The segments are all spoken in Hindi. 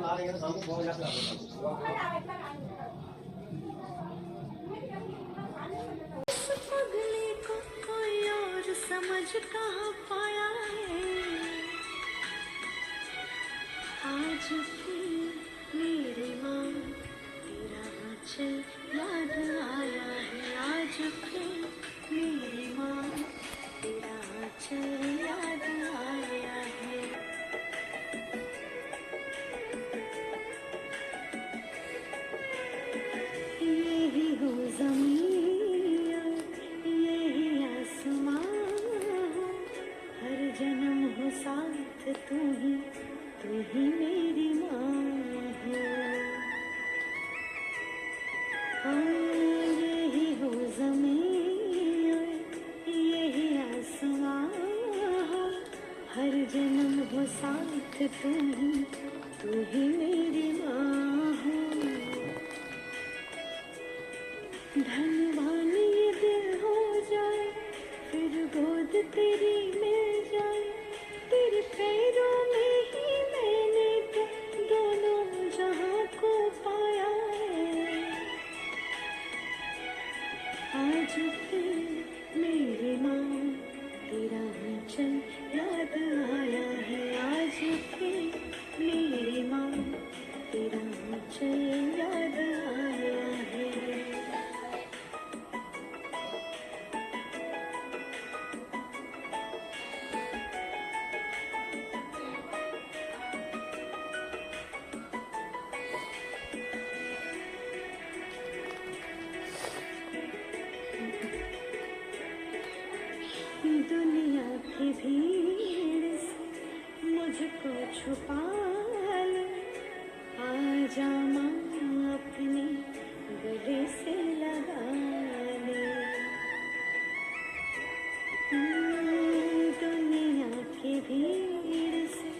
पगले को कोई और समझ कहाँ पाया है, आज फिर मेरी माँ तेरा वचन याद आया है, आज फिर मेरी माँ तेरा वचन याद आया है। यही हो ज़मीन, यही आसमां हो, हर जन्म हो साथ तू ही मेरी माँ हो। हाँ, यही हो ज़मीन, यही आसमां हो, हर जन्म हो साथ तू ही मेरी माँ हो। धनवान ये दिल हो जाए, फिर गोद तेरी मिल जाए, तेरे पैरों में ही मैंने तो दोनों जहां को पाया है। आज फिर मेरी माँ तेरा वचन याद आया है, आज फिर मेरी माँ तेरा वचन याद आया है। दुनिया की भीड़ से मुझको छुपा ले, आजा माँ अपने गले से लगा ले। दुनिया की भीड़ से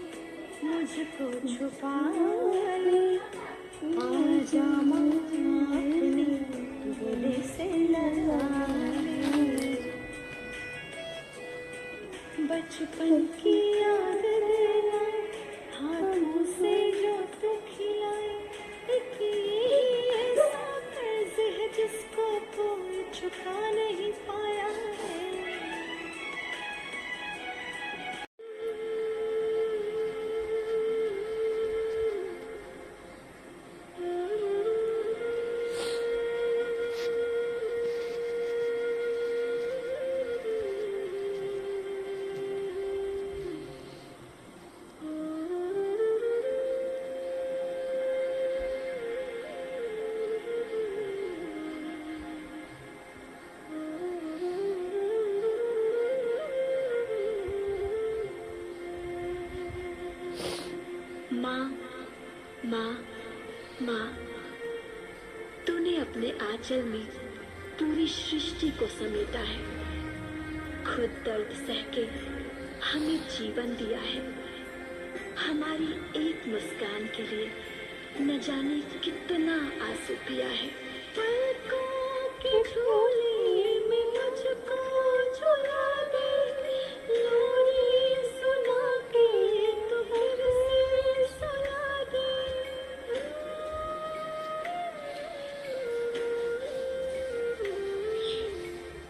मुझको छुपा ले, आजा माँ अपने गले से लगा ले। बचपन की याद दिला, हाथों से जो तू खिलाए, एक यही ऐसा फर्ज है जिसको कोई चुका नहीं पाया है। माँ, माँ, माँ, तूने अपने आंचल में पूरी सृष्टि को समेटा है, खुद दर्द सह के हमें जीवन दिया है। हमारी एक मुस्कान के लिए न जाने कितना आंसू पिया है। पलकों के झोले में मुझको झुला दे, लोरी सुना के तो फिर से सुला दे।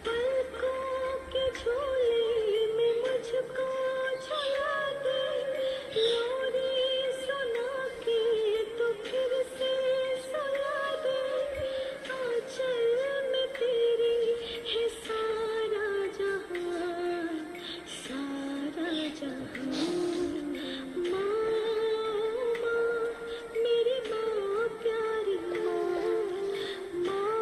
पलकों के झोले में मुझको झुला दे, लोरी सुना के तो फिर से सुला दे। आंचल में तेरी है सारा जहां, सारा जहां। माँ, माँ, मेरी माँ प्यारी माँ, माँ,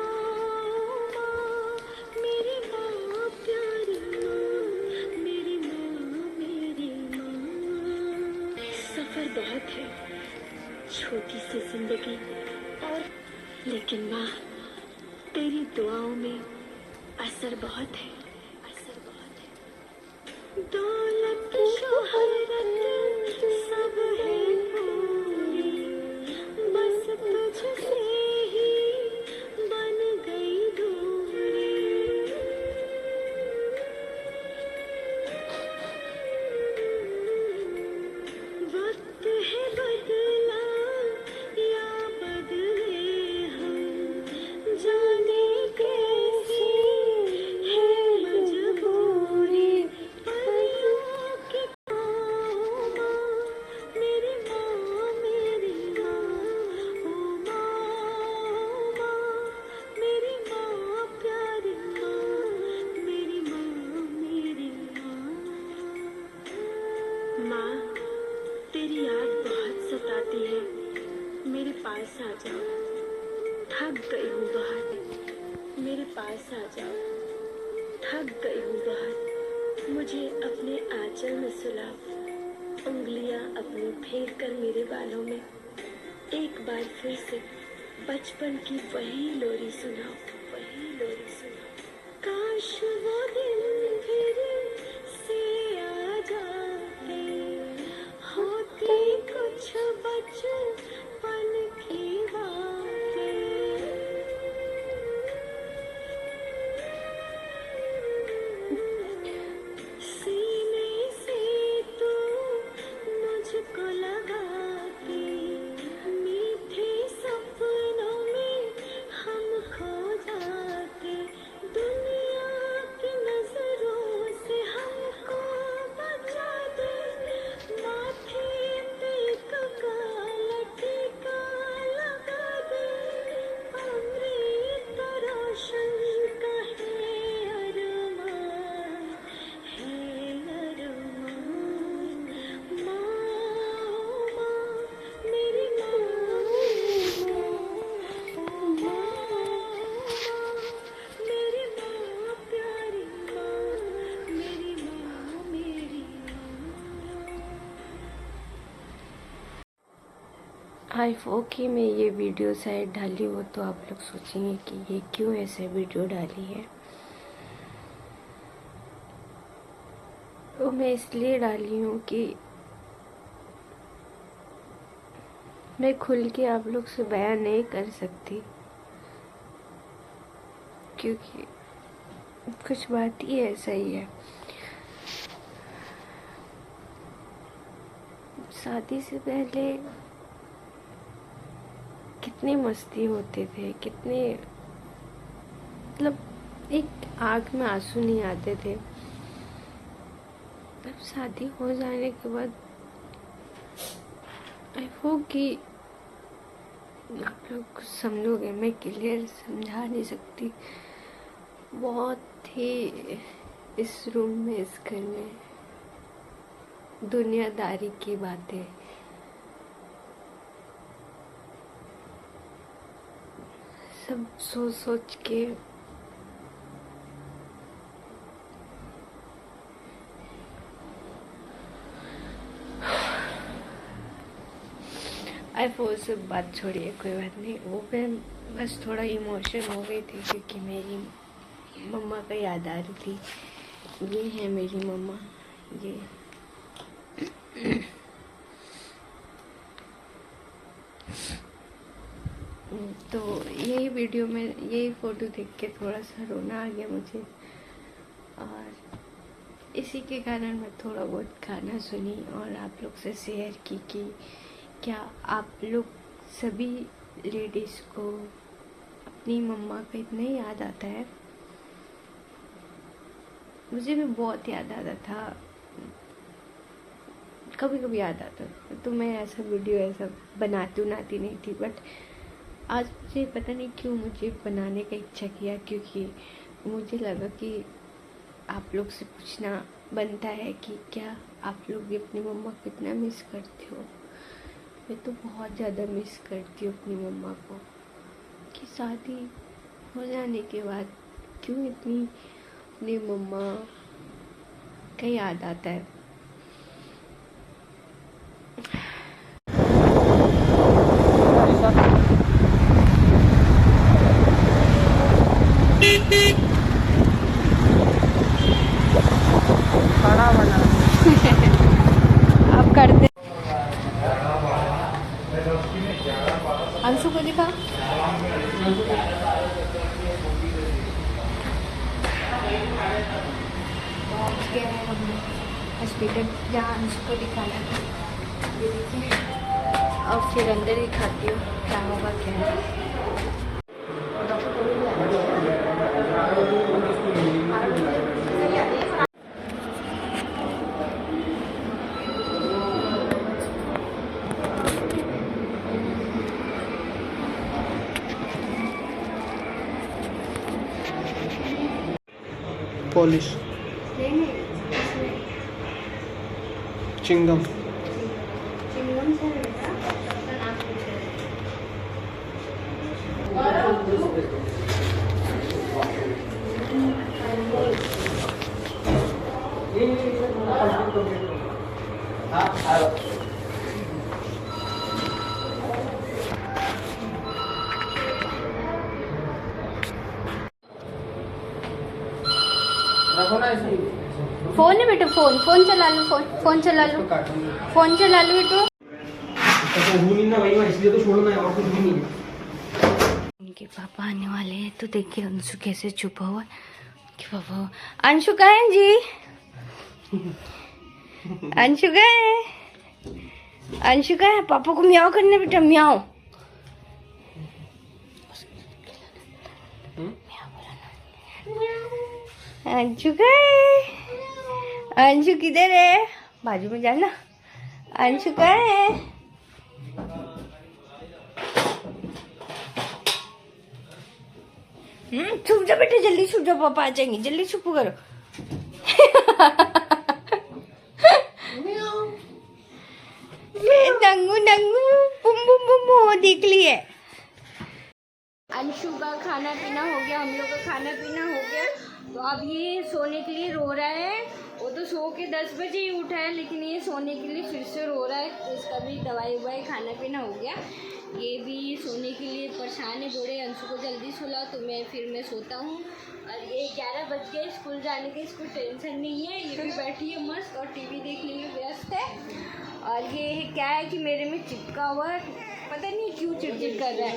माँ, मेरी माँ प्यारी माँ, मेरी माँ, मेरी माँ। सफर बहुत है, छोटी सी जिंदगी और, लेकिन माँ तेरी दुआओं में असर बहुत है, असर बहुत है। दौलत शोहरत सब है पूरी, बस तुझसे ही बन गई दूरी। वक्त है बदला माँ, तेरी याद बहुत सताती है, मेरे पास आ जाओ। थक गई हूँ बहुत, मेरे पास आ जाओ। थक गई हूँ बहुत, मुझे अपने आंचल में सुलाओ। उंगलियां अपनी फेर कर मेरे बालों में एक बार फिर से बचपन की वही लोरी सुनाओ, वही लोरी सुनाओ। काश वो दिन फिर से आ जाते, होती कुछ बचपन की बातें। सीने से तू मुझको लगा के, मीठे सपनों में हम खो जाते। दुनिया की नजरों से हमको बचा दे, माथे पे एक काला टीका लगा दे। अमृत रोशन का है अरमान, है अरमान। माँ, माँ, मेरी माँ, मेरी माँ, प्यारी माँ, मेरी माँ, मेरी माँ। आई होप कि मैं ये वीडियो शायद डाली हो तो आप लोग सोचेंगे कि ये क्यों ऐसे वीडियो डाली है। तो मैं इसलिए डाली हूँ कि मैं खुल के आप लोग से बयान नहीं कर सकती, क्योंकि कुछ बात ही ऐसा ही है। शादी से पहले कितनी मस्ती होते थे, कितने मतलब एक आँख में आंसू नहीं आते थे। अब शादी हो जाने के बाद आई होप कि आप लोग कुछ समझोगे। मैं क्लियर समझा नहीं सकती, बहुत ही इस रूम में, इस घर में दुनियादारी की बातें, सब सोच सोच के आई वो सब बात छोड़िए, कोई बात नहीं। वो मैं बस थोड़ा इमोशन हो गई थी क्योंकि मेरी मम्मा का याद आ रही थी। ये है मेरी मम्मा, ये तो यही वीडियो में यही फ़ोटो देख के थोड़ा सा रोना आ गया मुझे, और इसी के कारण मैं थोड़ा बहुत गाना सुनी और आप लोग से शेयर की कि क्या आप लोग सभी लेडीज़ को अपनी मम्मा का इतना ही याद आता है। मुझे भी बहुत याद आता था, कभी कभी याद आता था, तो मैं ऐसा वीडियो ऐसा बनाती नहीं थी। बट आज मुझे पता नहीं क्यों मुझे बनाने का इच्छा किया, क्योंकि मुझे लगा कि आप लोग से पूछना बनता है कि क्या आप लोग भी अपनी मम्मा को इतना मिस करते हो। मैं तो बहुत ज़्यादा मिस करती हूँ अपनी मम्मा को, कि शादी हो जाने के बाद क्यों इतनी अपनी मम्मा का याद आता है। आप करते अंशु को दिखा। हॉस्पिटल जहाँ अंशु को दिखाना था, ये देखिए। और फिर अंदर ही खाती हूँ, क्या होगा क्या नहीं। पॉलिश चिंगम। चिंगम से बेटा अपना नाम पूछ रहे फोन है बेटा, फोन चला लो, फोन चला लो, फोन चला लो बेटो। इसलिए तो छोड़ना है, और कुछ भी नहीं है। इनके पापा आने वाले हैं तो देखिए अंशु कैसे छुपा हुआ है कि पापा। अंशु कहाँ है जी? अंशु कहाँ है? अंशु कहाँ है? पापा को म्याओ करने बेटा, म्याओ। अंशु कहाँ है? अंशु किधर है? बाजू में जाना। अंशु कहाँ है? छुप जा बेटा, जल्दी छुप जा, पापा आ जाएंगे, जल्दी छुप करो। नंगू नंगू बुम बुम बुम हो देख लिए। अंशु का खाना पीना हो गया, हम लोग का खाना पीना हो गया, तो अब ये सोने के लिए रो रहा है। वो तो सो के 10 बजे ही उठा है, लेकिन ये सोने के लिए फिर से रो रहा है। तो इसका भी दवाई ववाई खाना पीना हो गया, ये भी सोने के लिए परेशान है। बोले अंशु को जल्दी सुला तो मैं सोता हूँ। और ये 11 बज गए, स्कूल जाने के इसको टेंशन नहीं है। ये भी बैठी है मस्त और टीवी देखने में व्यस्त है। और ये क्या है कि मेरे में चिपका हुआ है, पता नहीं क्यों चिड़चिड़ कर रहा है।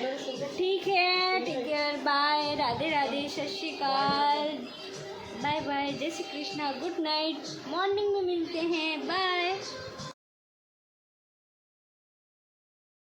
ठीक है, take care, bye, Radhe Radhe, Sat Shri Akal, bye bye, जय Shri Krishna, good night, morning में मिलते हैं, बाय।